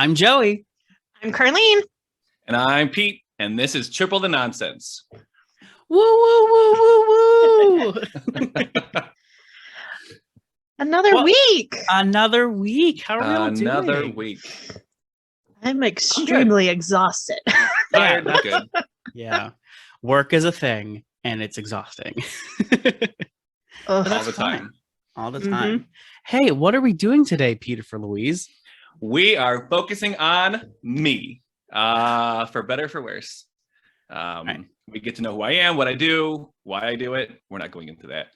I'm Joey. I'm Carlene. And I'm Pete, and this is Triple the Nonsense. Woo, woo, woo, woo, woo. Another week. Another week. How are we all doing? Another week. I'm extremely exhausted. Tired, but good. Yeah. Work is a thing, and it's exhausting. All the time. All the time. Hey, what are we doing today, Peter for Louise? We are focusing on me, for better or for worse. Right. We get to know who I am, what I do, why I do it. We're not going into that.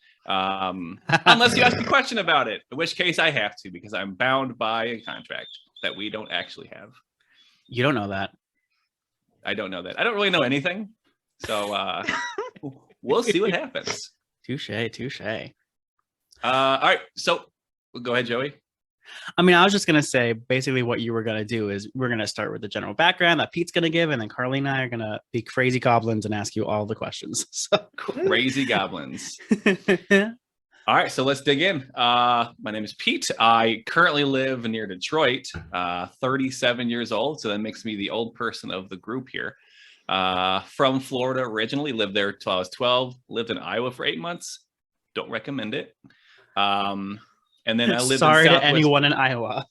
Unless you ask a question about it, in which case I have to, because I'm bound by a contract that we don't actually have. You don't know that. I don't know that. I don't really know anything. So we'll see what happens. Touche. All right. So go ahead, Joey. I mean, I was just going to say, basically what you were going to do is we're going to start with the general background that Pete's going to give, and then Carly and I are going to be crazy goblins and ask you all the questions. So. Crazy goblins. All right, so let's dig in. My name is Pete. I currently live near Detroit, 37 years old, so that makes me the old person of the group here. From Florida originally, lived there till I was 12, lived in Iowa for 8 months. Don't recommend it. And then I lived Sorry in to anyone in Iowa.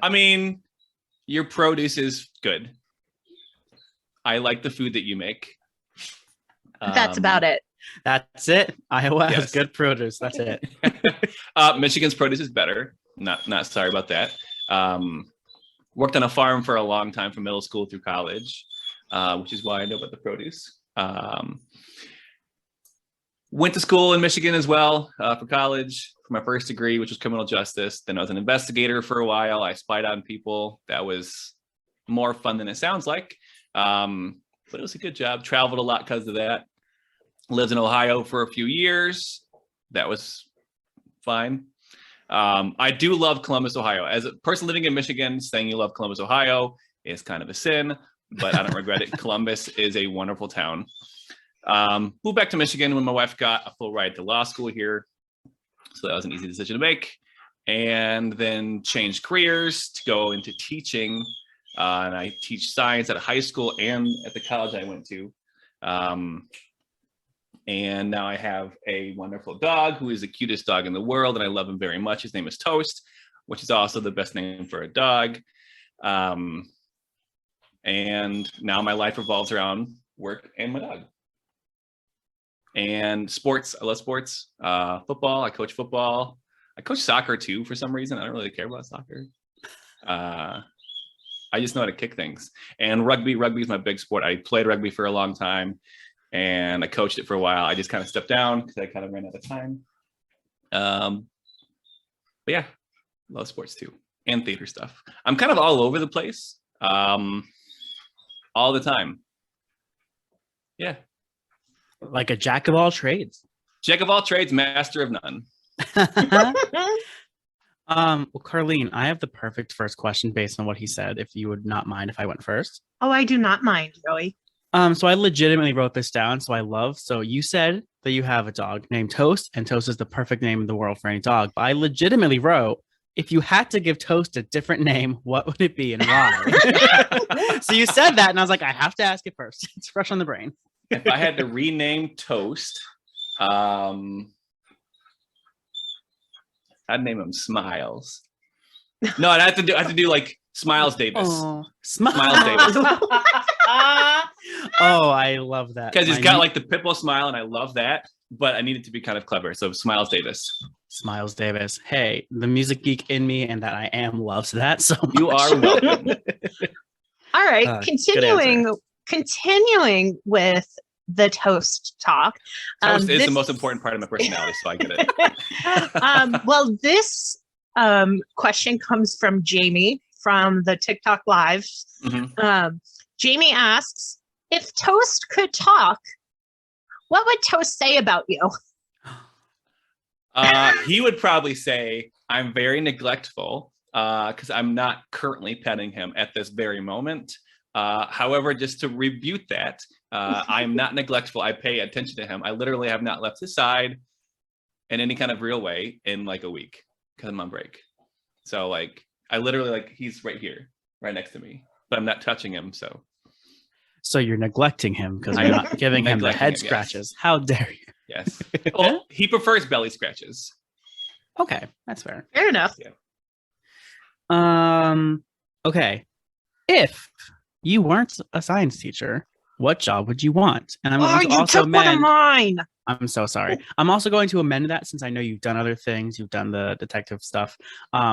I mean, your produce is good. I like the food that you make. That's about it. That's it. Iowa has good produce. That's it. Michigan's produce is better. Not sorry about that. Worked on a farm for a long time from middle school through college, which is why I know about the produce. Went to school in Michigan as well for college for my first degree, which was criminal justice. Then I was an investigator for a while. I spied on people. That was more fun than it sounds like. But it was a good job. Traveled a lot because of that. Lived in Ohio for a few years. That was fine. I do love Columbus, Ohio. As a person living in Michigan, saying you love Columbus, Ohio is kind of a sin, but I don't regret it. Columbus is a wonderful town. Moved back to Michigan when my wife got a full ride to law school here. So that was an easy decision to make. And then changed careers to go into teaching. And I teach science at a high school and at the college I went to. And now I have a wonderful dog who is the cutest dog in the world, and I love him very much. His name is Toast, which is also the best name for a dog. And now my life revolves around work and my dog. And sports, I love sports. Football, I coach football. I coach soccer too for some reason. I don't really care about soccer. I just know how to kick things. And rugby is my big sport. I played rugby for a long time. And I coached it for a while. I just kind of stepped down because I kind of ran out of time. But yeah, love sports too. And theater stuff. I'm kind of all over the place. All the time. Yeah. Like a jack of all trades. Jack of all trades, master of none. Well, Carlene, I have the perfect first question based on what he said, if you would not mind if I went first. Oh, I do not mind, Joey. So I legitimately wrote this down. So you said that you have a dog named Toast, and Toast is the perfect name in the world for any dog. But I legitimately wrote, if you had to give Toast a different name, what would it be and why? So you said that, and I was like, I have to ask it first. It's fresh on the brain. If I had to rename Toast, I'd name him Smiles. No, I have to do like Smiles Davis. Oh, Smiles Davis. Oh, I love that. Because he's got like the Pippo smile, and I love that. But I need it to be kind of clever. So Smiles Davis. Smiles Davis. Hey, the music geek in me and that I am loves that so much. You are welcome. All right, continuing with the Toast talk. Toast is the most important part of my personality, so I get it. Well, this question comes from Jamie from the TikTok Live. Mm-hmm. Jamie asks, if Toast could talk, what would Toast say about you? He would probably say, I'm very neglectful because I'm not currently petting him at this very moment. However, just to rebuke that, I'm not neglectful. I pay attention to him. I literally have not left his side in any kind of real way in like a week because I'm on break. So like I literally like he's right here, right next to me, but I'm not touching him. So you're neglecting him because I you're am not giving him the neglecting head him, yes. scratches. How dare you? Yes. Well, he prefers belly scratches. Okay, that's fair. Fair enough. Okay. If you weren't a science teacher, what job would you want? And I'm going to also took one of mine. I'm so sorry. I'm also going to amend that since I know you've done other things. You've done the detective stuff.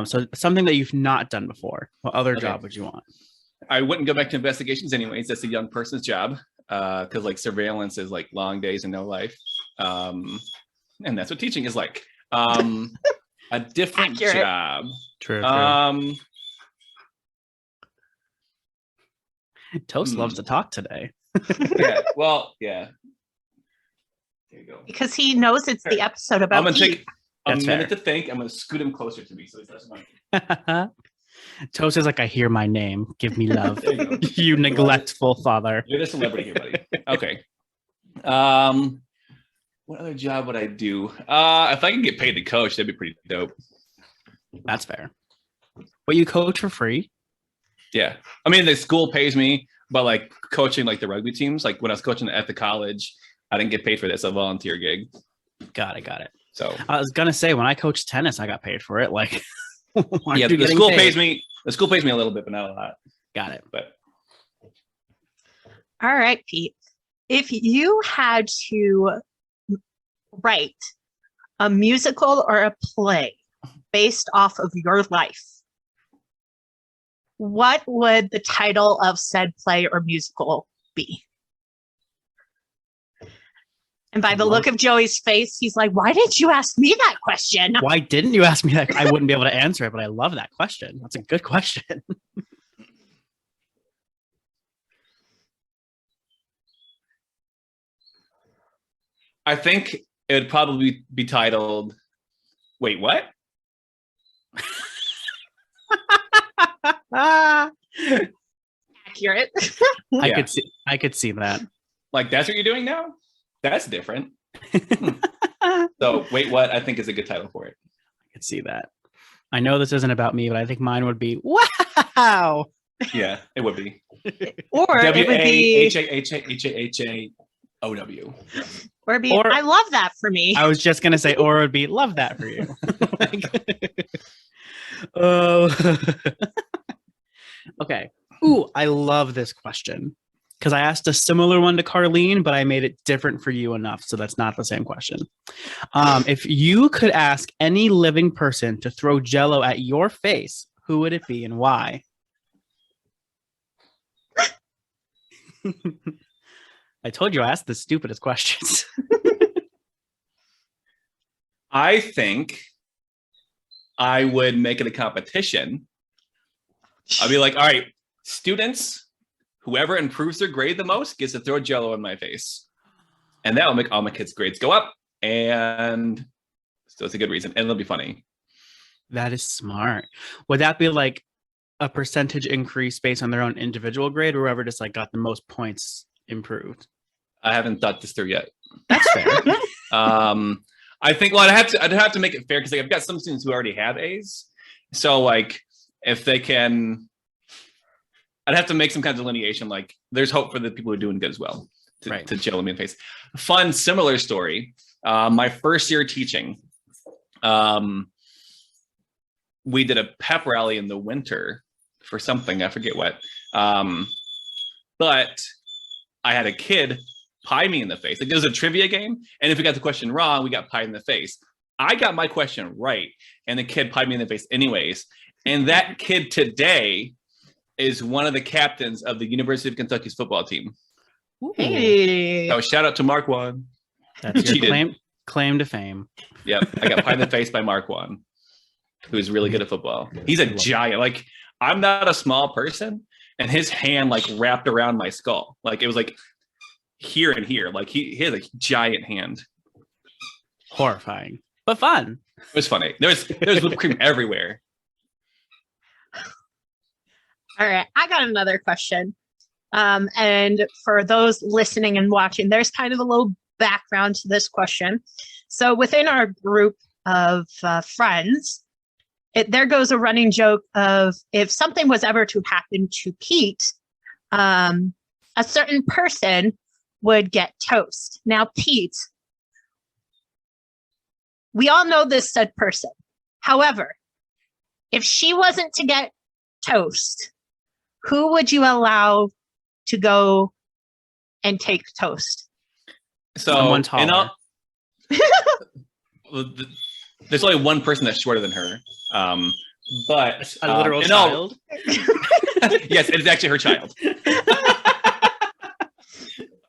So something that you've not done before. What other job would you want? I wouldn't go back to investigations anyways. That's a young person's job. Because like surveillance is like long days and no life. And that's what teaching is like. A different job. True. Toast loves to talk today. Yeah. Well, yeah. There you go. Because he knows it's the episode about I'm gonna Pete. take a minute to think. I'm gonna scoot him closer to me so he doesn't mind. Toast is like, I hear my name. Give me love. There you go. You neglectful father. You're the celebrity here, buddy. Okay. What other job would I do? If I could get paid to coach, that'd be pretty dope. That's fair. But you coach for free? Yeah. I mean, the school pays me, but like coaching like the rugby teams, like when I was coaching at the college, I didn't get paid for this. A volunteer gig. Got it. So I was gonna say when I coached tennis, I got paid for it. Like, yeah, the school pays me. The school pays me a little bit, but not a lot. Got it. But All right, Pete. If you had to write a musical or a play based off of your life, what would the title of said play or musical be? And by the look of Joey's face, he's like, why didn't you ask me that question? Why didn't you ask me that? I wouldn't be able to answer it, but I love that question. That's a good question. I think it would probably be titled, wait, what? Accurate. I could see that. Like, that's what you're doing now? That's different. So, wait, what? I think is a good title for it. I could see that. I know this isn't about me, but I think mine would be, wow. Yeah, it would be. Or it would be WAHAHAHAOW. Or be, I love that for me. I was just gonna say, or it would be, love that for you. Oh. Okay. Ooh, I love this question because I asked a similar one to Carlene, but I made it different for you enough, so that's not the same question. If you could ask any living person to throw Jell-O at your face, who would it be and why? I told you I asked the stupidest questions. I think I would make it a competition. I'd be like, all right, students, whoever improves their grade the most gets to throw Jell-O in my face. And that will make all my kids' grades go up. And so it's a good reason. And it'll be funny. That is smart. Would that be like a percentage increase based on their own individual grade, or whoever just like got the most points improved? I haven't thought this through yet. That's fair. I think, well, I'd have to make it fair because like, I've got some students who already have A's. So like, if they can, I'd have to make some kind of delineation. Like, there's hope for the people who are doing good as well to Jell-O me in the face. Fun, similar story. My first year teaching, we did a pep rally in the winter for something, I forget what. But I had a kid pie me in the face. Like, there was a trivia game, and if we got the question wrong, we got pied in the face. I got my question right, and the kid pied me in the face anyways. And that kid today is one of the captains of the University of Kentucky's football team. Hey. So shout out to Mark Juan. That's your claim to fame. Yep, I got pied in the face by Mark Juan, who's really good at football. He's a giant. Like, I'm not a small person, and his hand like wrapped around my skull. Like, it was like here and here. Like, he has a giant hand. Horrifying, but fun. It was funny. There's whipped cream everywhere. All right, I got another question. And for those listening and watching, there's kind of a little background to this question. So within our group of friends, there goes a running joke of if something was ever to happen to Pete, a certain person would get toast. Now, Pete, we all know this said person. However, if she wasn't to get toast, who would you allow to go and take toast? So, someone taller. There's only one person that's shorter than her. But A literal child? Yes, it's actually her child.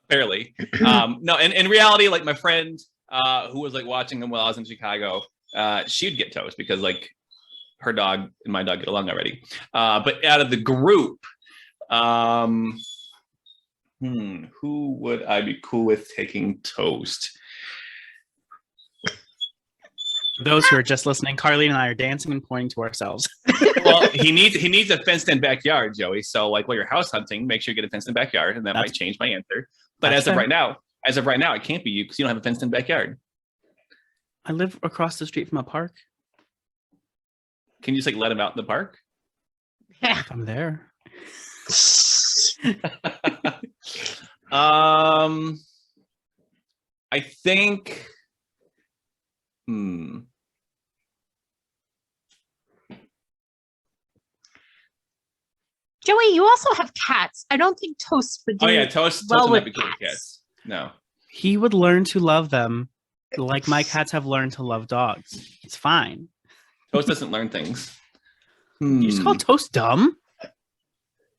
Barely. No, in reality, like my friend who was like watching him while I was in Chicago, she'd get toast because like her dog and my dog get along already. But out of the group, who would I be cool with taking toast? For those who are just listening, Carlene and I are dancing and pointing to ourselves. Well, he needs a fenced-in backyard, Joey. So like while you're house hunting, make sure you get a fenced-in backyard, and that might change my answer. But as of right now, it can't be you because you don't have a fenced-in backyard. I live across the street from a park. Can you just like let him out in the park? Yeah. If I'm there. I think. Joey, you also have cats. I don't think Toast would do Toast well would not with be cool with cats. No. He would learn to love them like my cats have learned to love dogs. It's fine. Toast doesn't learn things. You just call Toast dumb?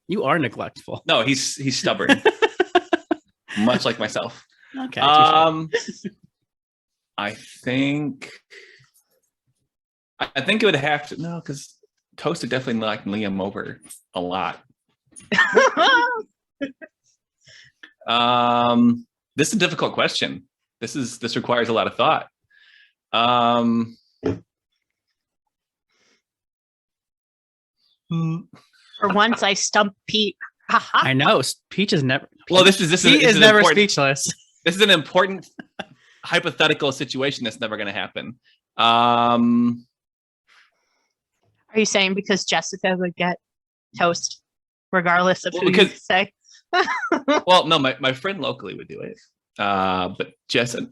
You are neglectful. No, he's stubborn. Much like myself. Okay. I think it would have to because Toast would definitely like Liam over a lot. This is a difficult question. This requires a lot of thought. For once, I stumped Pete. I know. Peach is never. Well, this is never speechless. This is an important hypothetical situation that's never going to happen. Are you saying because Jessica would get toast regardless of who you say? Well, no, my friend locally would do it. But Jessica.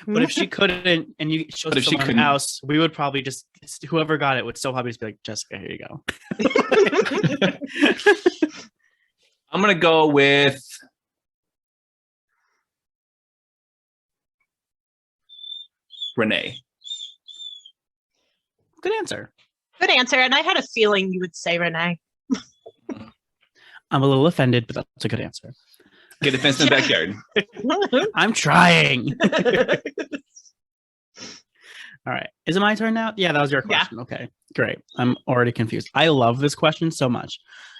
But if she couldn't, and you showed someone else, we would probably just whoever got it would still probably just be like, Jessica, here you go. I'm gonna go with Renee. Good answer. Good answer. And I had a feeling you would say Renee. I'm a little offended, but that's a good answer. Get a fence in the backyard. I'm trying. All right. Is it my turn now? Yeah, that was your question. Yeah. Okay, great. I'm already confused. I love this question so much.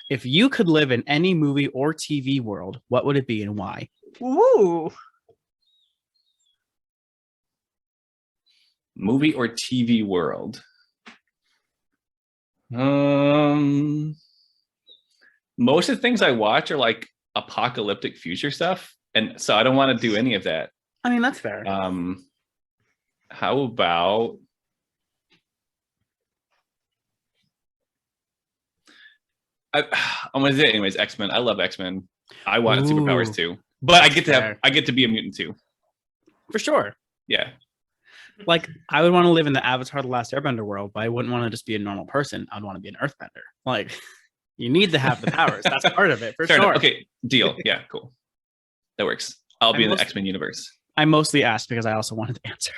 If you could live in any movie or TV world, what would it be and why? Ooh. Movie or TV world? Most of the things I watch are like apocalyptic future stuff, and so I don't want to do any of that. I mean, that's fair. How about I'm gonna say it anyways. X-Men. I love X-Men. I want superpowers too, but I get to be a mutant too, for sure. Yeah. Like I would want to live in the Avatar: The Last Airbender world, but I wouldn't want to just be a normal person. I'd want to be an Earthbender. Like. You need to have the powers. That's part of it, for sure. Okay, deal. Yeah, cool. That works. I'll be in the X-Men universe. I mostly asked because I also wanted to answer.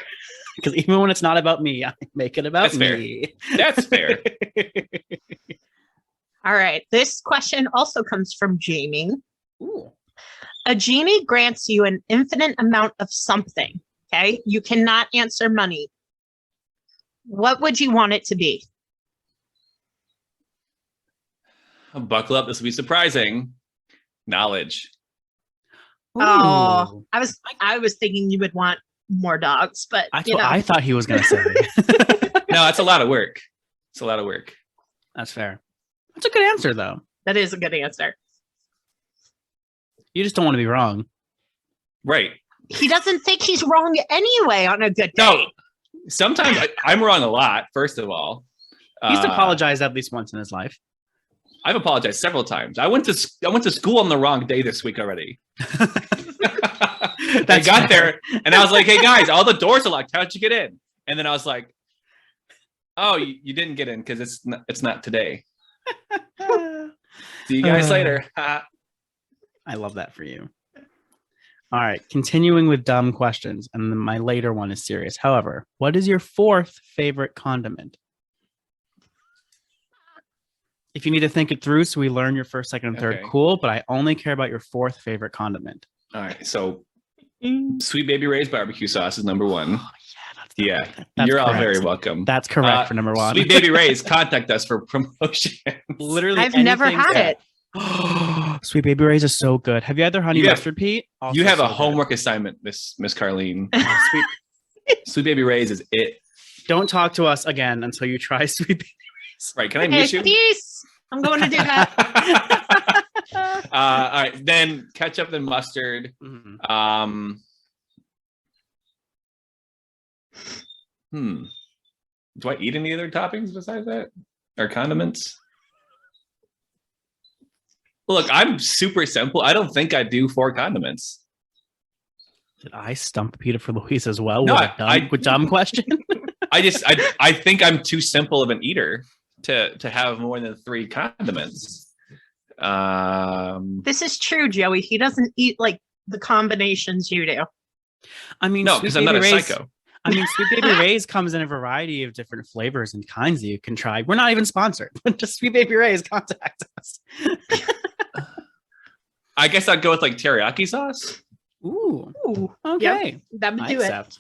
Because even when it's not about me, I make it about me. That's fair. All right. This question also comes from Jamie. Ooh. A genie grants you an infinite amount of something. Okay. You cannot answer money. What would you want it to be? Buckle up. This will be surprising. Knowledge. Oh, I was thinking you would want more dogs, but I thought he was going to say. No, it's a lot of work. It's a lot of work. That's fair. That's a good answer, though. That is a good answer. You just don't want to be wrong. Right. He doesn't think he's wrong anyway on a good day. No, sometimes I'm wrong a lot, first of all. He's apologized at least once in his life. I've apologized several times. I went to school on the wrong day this week already. I got there and I was like, "Hey guys, all the doors are locked. How'd you get in?" And then I was like, "Oh, you didn't get in because it's not today." See you guys later. I love that for you. All right, continuing with dumb questions, and then my later one is serious. However, what is your fourth favorite condiment? If you need to think it through, so we learn your first, second, and third, cool. But I only care about your fourth favorite condiment. All right, so Sweet Baby Ray's barbecue sauce is number one. Oh, yeah, that's you're correct. all very welcome. That's correct for number one. Sweet Baby Ray's, contact us for promotion. Literally, I've never had it. Sweet Baby Ray's is so good. Have you had their honey mustard, Pete? Also you have so a homework assignment, Miss Carlene. Sweet Baby Ray's is it. Don't talk to us again until you try Sweet Baby Ray's. Right? Can I mute you? Peace. I'm going to do that. All right, then ketchup and mustard. Mm-hmm. Do I eat any other toppings besides that, or condiments? Look, I'm super simple. I don't think I do 4 condiments. Did I stump Peter for Louise as well? No, with dumb question. I think I'm too simple of an eater to have more than 3 condiments. This is true, Joey. He doesn't eat like the combinations you do. I mean, no, because I'm not a psycho. I mean, Sweet Baby Ray's comes in a variety of different flavors and kinds that you can try. We're not even sponsored. Just Sweet Baby Ray's, contact us. I guess I'd go with like teriyaki sauce. Ooh. Okay. Yep, that would do it.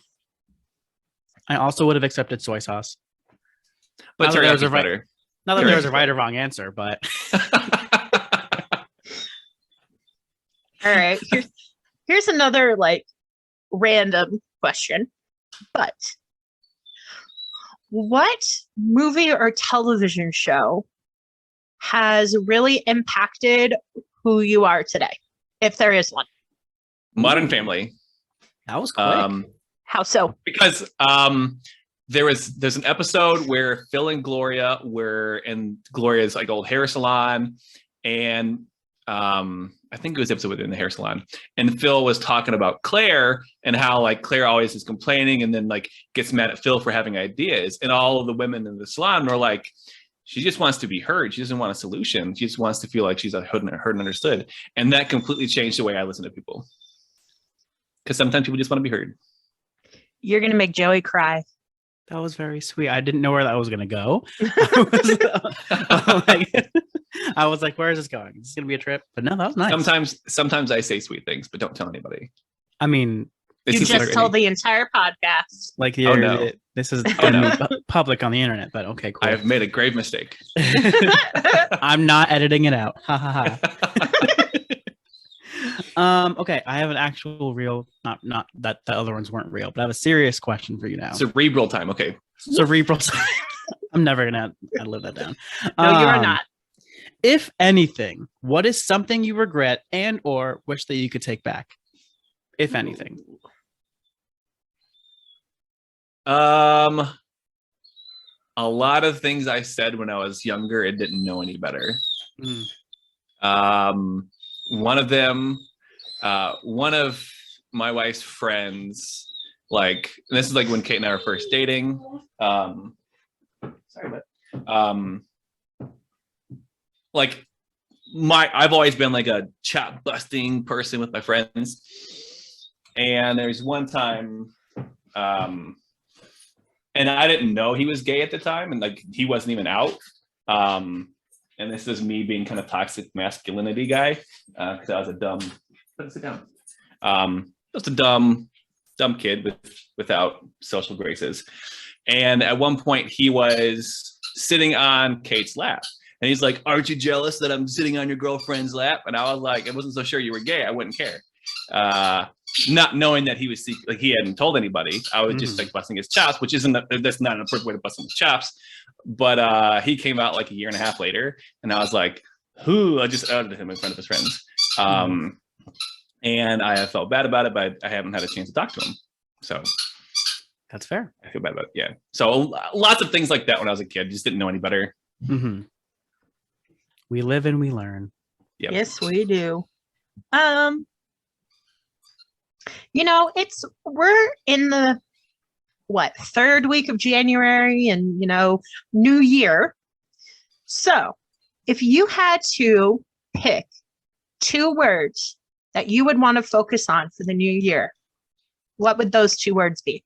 I also would have accepted soy sauce. But teriyaki better. Not that there was a right or wrong answer, but. All right. Here's another like random question. But what movie or television show has really impacted who you are today, if there is one? Modern Family. That was quick. How so? Because there's an episode where Phil and Gloria were in Gloria's like old hair salon, and I think it was the episode within the hair salon, and Phil was talking about Claire and how like Claire always is complaining and then like gets mad at Phil for having ideas, and all of the women in the salon were like, she just wants to be heard. She doesn't want a solution. She just wants to feel like she's heard and understood. And that completely changed the way I listen to people. Because sometimes people just want to be heard. You're going to make Joey cry. That was very sweet. I didn't know where that was going to go. I was like, where is this going? Is this going to be a trip? But no, that was nice. Sometimes I say sweet things, but don't tell anybody. I mean, you just told the entire podcast. Like, this is public on the internet, but okay, cool. I have made a grave mistake. I'm not editing it out. Ha ha ha. Okay, I have an actual real, not that the other ones weren't real, but I have a serious question for you now. Cerebral time. Okay. Cerebral time. I'm never gonna live that down. No, you are not. If anything, what is something you regret and or wish that you could take back? If anything. A lot of things I said when I was younger and didn't know any better. One of them, one of my wife's friends, like, and this is like when Kate and I were first dating. Like I've always been like a chop busting person with my friends. And there's one time, and I didn't know he was gay at the time, and like he wasn't even out. And this is me being kind of toxic masculinity guy, because I was a dumb. Sit down. Just a dumb kid without social graces. And at one point, he was sitting on Kate's lap, and he's like, "Aren't you jealous that I'm sitting on your girlfriend's lap?" And I was like, "I wasn't so sure you were gay. I wouldn't care." Not knowing that he was like he hadn't told anybody. I was just like busting his chops, which that's not an appropriate way to bust his chops. But he came out like a year and a half later, and I was like, "Who?" I just outed him in front of his friends, and I felt bad about it, but I haven't had a chance to talk to him. So That's fair. I feel bad about it. Yeah. So lots of things like that when I was a kid. Just didn't know any better. Mm-hmm. We live and we learn. Yep. Yes, we do. We're in the third week of January, and New Year. So if you had to pick 2 words that you would want to focus on for the new year, what would those 2 words be?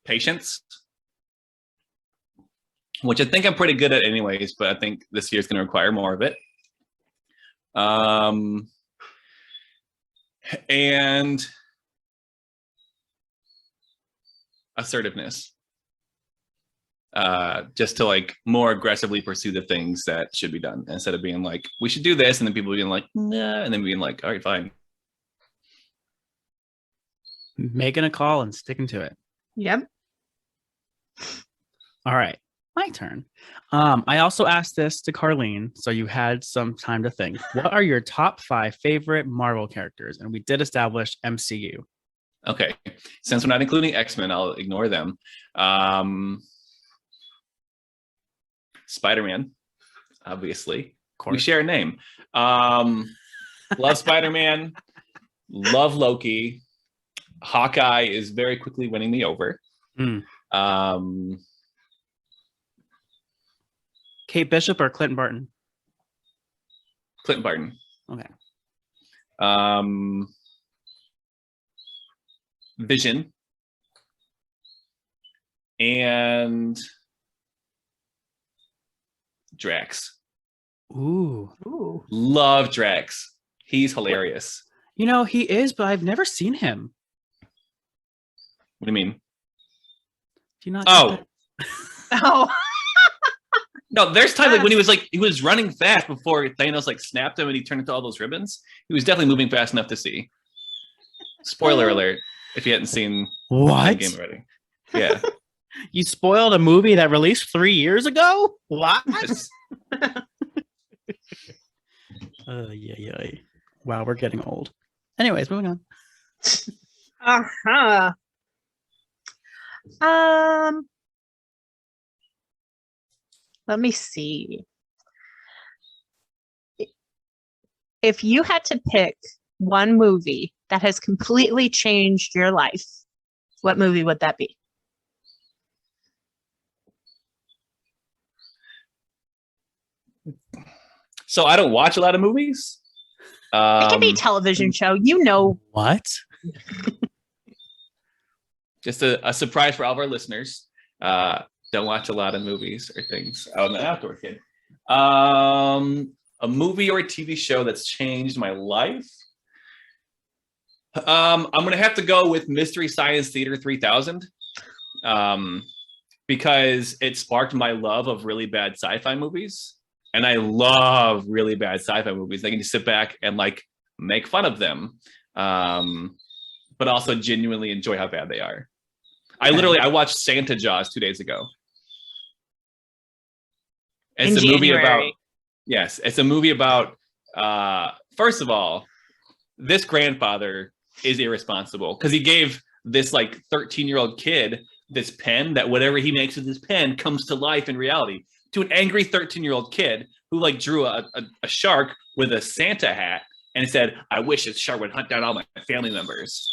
Patience, which I think I'm pretty good at anyways, but I think this year's going to require more of it. And assertiveness, just to like more aggressively pursue the things that should be done instead of being like, we should do this, and then people being like, nah, and then being like, all right, fine. Making a call and sticking to it. Yep. All right, my turn. I also asked this to Carlene, so you had some time to think. What are your top 5 favorite Marvel characters? And we did establish MCU. Okay, since we're not including X-Men, I'll ignore them. Spider-Man, obviously. We share a name. Love Spider-Man. Love Loki. Hawkeye is very quickly winning me over. Kate Bishop or Clinton Barton? Clinton Barton. Okay. Vision. And Drax. Ooh. Love Drax. He's hilarious. He is, but I've never seen him. What do you mean? Do you not? Oh. No, there's times like when he was running fast before Thanos like snapped him and he turned into all those ribbons. He was definitely moving fast enough to see. Spoiler alert, if you hadn't seen the game already. Yeah. You spoiled a movie that released 3 years ago? What? Yeah. Wow, we're getting old. Anyways, moving on. Let me see. If you had to pick one movie that has completely changed your life, what movie would that be? So I don't watch a lot of movies. It can be a television show. What? Just a surprise for all of our listeners. Don't watch a lot of movies or things. I'm an outdoor kid. A movie or a TV show that's changed my life. I'm gonna have to go with Mystery Science Theater 3000, because it sparked my love of really bad sci-fi movies, and I love really bad sci-fi movies. I can just sit back and like make fun of them, but also genuinely enjoy how bad they are. I watched Santa Jaws 2 days ago. It's a movie about, yes, it's a movie about, first of all, this grandfather is irresponsible because he gave this like 13-year-old kid this pen that whatever he makes with this pen comes to life in reality, to an angry 13-year-old kid who like drew a shark with a Santa hat and said, I wish this shark would hunt down all my family members.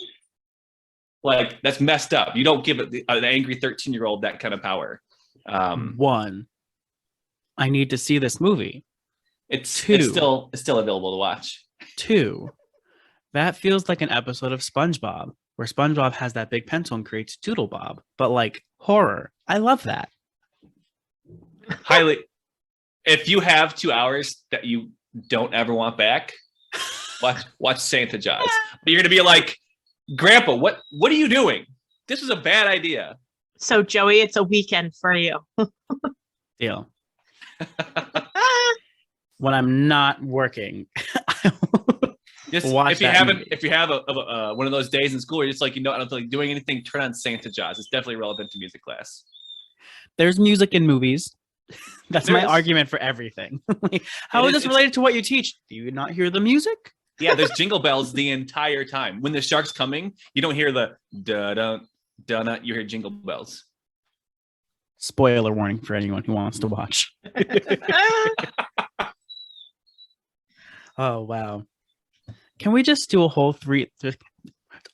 Like, that's messed up. You don't give an angry 13-year-old that kind of power. One, I need to see this movie. It's still available to watch. 2, that feels like an episode of SpongeBob, where SpongeBob has that big pencil and creates Doodle Bob, but like horror. I love that. Highly. If you have 2 hours that you don't ever want back, watch Santa Jaws. But you're gonna be like, Grandpa, what are you doing? This was a bad idea. So Joey, it's a weekend for you. Deal. When I'm not working, just watch if you have one of those days in school where you're just like, I don't feel like doing anything, turn on Santa Jaws. It's definitely relevant to music class. There's music in movies. That's my argument for everything. How is this related to what you teach? Do you not hear the music? Yeah, there's jingle bells the entire time. When the shark's coming, you don't hear the da-dun, da-dun, you hear jingle bells. Spoiler warning for anyone who wants to watch. Oh, wow. Can we just do a whole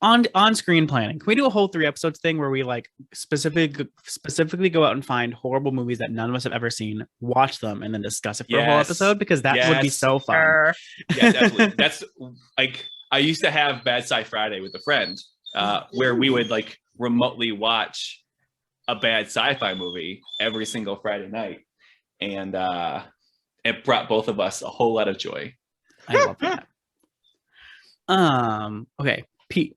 on screen planning? Can we do a whole 3 episodes thing where we like specifically go out and find horrible movies that none of us have ever seen, watch them, and then discuss it for a whole episode? Because that would be so fun. Yes, absolutely. That's like I used to have Bad Sci Friday with a friend, where we would like remotely watch a bad sci-fi movie every single Friday night, and it brought both of us a whole lot of joy. I love that. Okay, Pete.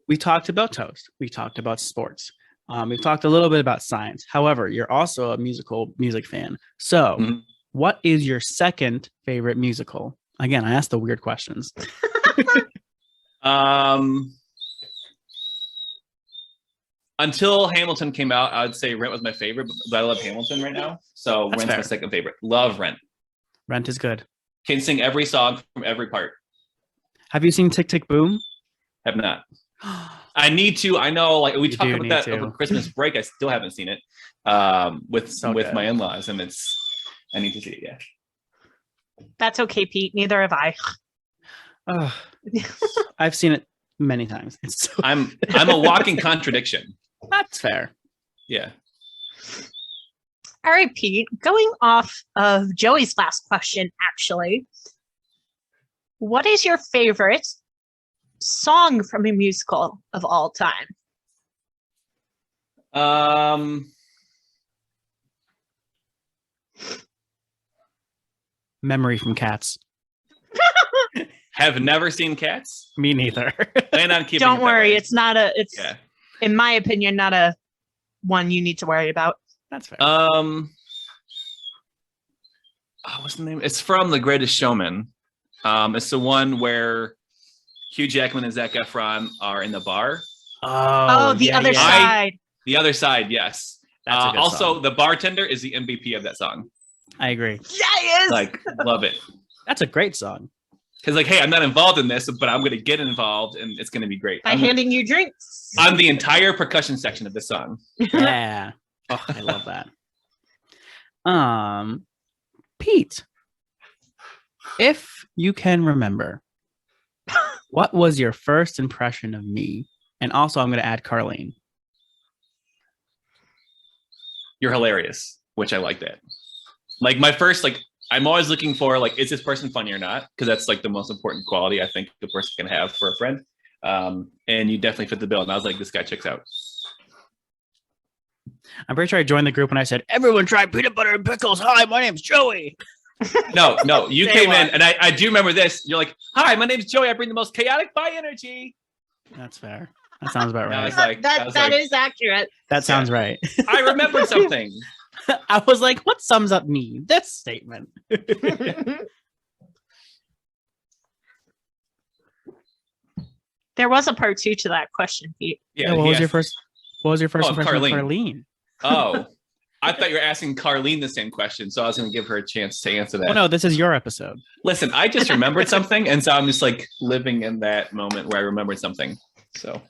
We talked about toast. We talked about sports. We've talked a little bit about science. However, you're also a music fan. So, what is your second favorite musical? Again, I asked the weird questions. Until Hamilton came out, I would say Rent was my favorite, but I love Hamilton right now. So Rent's my second favorite. Love Rent. Rent is good. Can sing every song from every part. Have you seen Tick Tick Boom? Have not. I need to. I know, like we talked about that over Christmas break. I still haven't seen it with my in-laws, and I need to see it. Yeah. That's okay, Pete. Neither have I. I've seen it many times. I'm a walking contradiction. That's fair. Yeah. All right, Pete. Going off of Joey's last question, actually, what is your favorite song from a musical of all time? Memory from Cats. Have never seen Cats. Me neither. Plan on keeping. Don't worry, it's not a. It's in my opinion not a one you need to worry about. That's fair. What's the name? It's from The Greatest Showman. It's the one where Hugh Jackman and Zac Efron are in the bar. The other side. The other side, yes. That's a good also, song. The bartender is the MVP of that song. I agree. Yes. Like, love it. That's a great song. Because, like, hey, I'm not involved in this, but I'm going to get involved, and it's going to be great. By handing you drinks. I'm the entire percussion section of this song. Yeah. Oh, I love that. Pete, if you can remember, what was your first impression of me? And also, I'm going to add Carlene. You're hilarious, which I like that. Like, my first, like, I'm always looking for, like, is this person funny or not? Because that's, like, the most important quality I think the person can have for a friend. And you definitely fit the bill. And I was like, this guy checks out. I'm pretty sure I joined the group and I said, everyone try peanut butter and pickles. Hi, my name's Joey. No, you came in, and I do remember this. You're like, hi, my name's Joey. I bring the most chaotic bi energy. That's fair. That sounds about right. That is accurate. That sounds right. I remembered something. I was like, what sums up me? This statement. There was a part 2 to that question, Pete. Yeah, what was your first impression Carlene. of Carlene? Oh, I thought you were asking Carlene the same question, so I was going to give her a chance to answer that. Oh, no, this is your episode. Listen, I just remembered something, and so I'm just like living in that moment where I remembered something. So,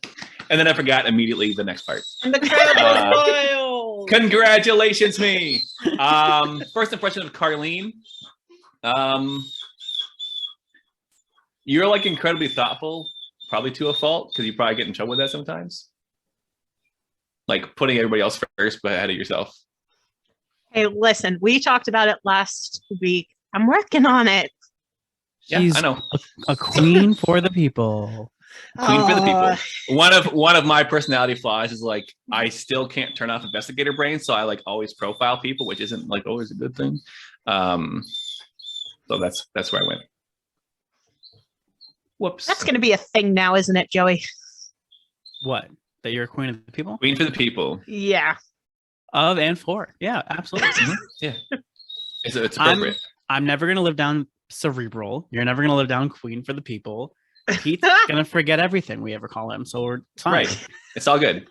and then I forgot immediately the next part. And the crowd was wild. Congratulations, me. First impression of Carlene. You're like incredibly thoughtful, probably to a fault, because you probably get in trouble with that sometimes. Like putting everybody else first, but ahead of yourself. Hey, listen, we talked about it last week. I'm working on it. She's I know. A queen for the people. Queen for the people. One of my personality flaws is like I still can't turn off investigator brain, so I like always profile people, which isn't like always a good thing. So that's where I went. Whoops. That's going to be a thing now, isn't it, Joey? What? That you're a queen of the people? Queen for the people. Yeah. Of and for. Yeah, absolutely. Yeah. It's appropriate. I'm never going to live down cerebral. You're never going to live down queen for the people. Pete's going to forget everything we ever call him. So we're fine. Right. It's all good.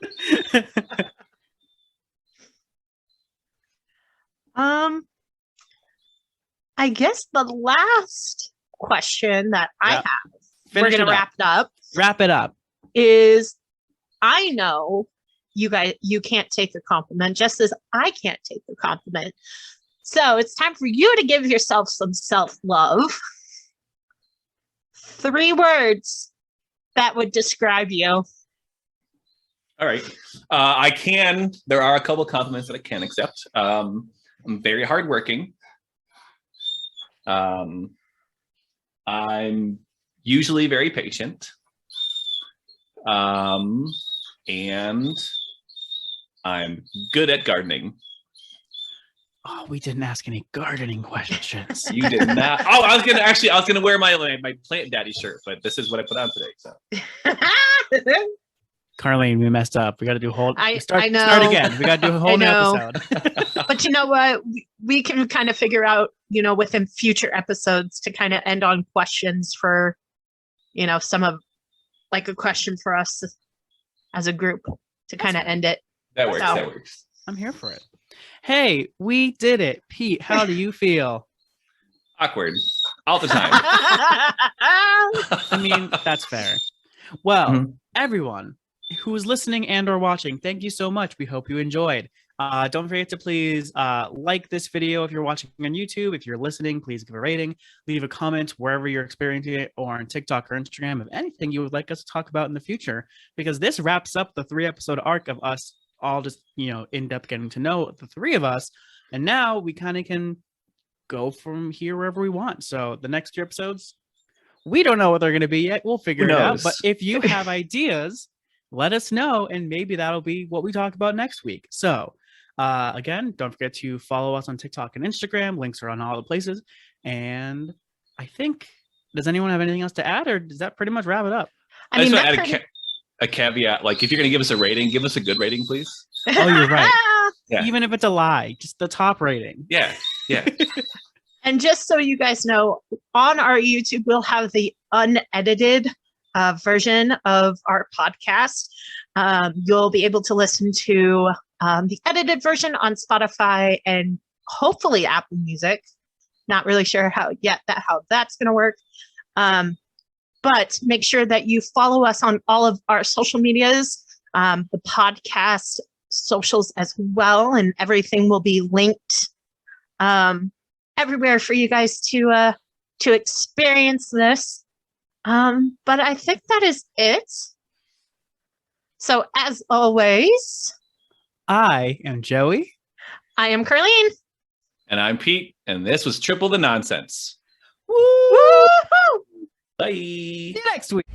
I guess the last question that I have, Finish we're going it to up. wrap it up, Wrap it up. is I know you guys, you can't take a compliment, just as I can't take a compliment. So it's time for you to give yourself some self-love. 3 words that would describe you. All right. There are a couple compliments that I can accept. I'm very hardworking. I'm usually very patient. And I'm good at gardening. Oh, we didn't ask any gardening questions. You did not. Oh, I was gonna wear my Plant Daddy shirt, but this is what I put on today. So, Carlene, we messed up. We got to do a whole. I Start know. again. We got to do a whole new episode. But you know what? We can kind of figure out, within future episodes to kind of end on questions for, some of like a question for us as a group to kind of end it. that works. So. That works. I'm here for it. Hey, we did it. Pete, how do you feel? Awkward all the time. I mean, that's fair. Well, Mhm. everyone who is listening and or watching, thank you so much. We hope you enjoyed. Don't forget to please like this video if you're watching on YouTube. If you're listening, please give a rating. Leave a comment wherever you're experiencing it, or on TikTok or Instagram, of anything you would like us to talk about in the future, because this wraps up the 3-episode arc of us all just, in depth getting to know the 3 of us. And now we kind of can go from here wherever we want. So the next 2 episodes, we don't know what they're going to be yet. We'll figure it out. But if you have ideas, let us know, and maybe that'll be what we talk about next week. So again, don't forget to follow us on TikTok and Instagram. Links are on all the places. And I think, does anyone have anything else to add, or does that pretty much wrap it up? I just want to add a caveat. Like, if you're going to give us a rating, give us a good rating, please. Oh, you're right. Yeah. Even if it's a lie, just the top rating. Yeah. And just so you guys know, on our YouTube, we'll have the unedited version of our podcast. You'll be able to listen to the edited version on Spotify and hopefully Apple Music. Not really sure how that's going to work. But make sure that you follow us on all of our social medias, the podcast socials as well, and everything will be linked everywhere for you guys to experience this. But I think that is it. So as always, I am Joey. I am Carlene. And I'm Pete, and this was Triple the Nonsense. Woo! Bye. See you next week.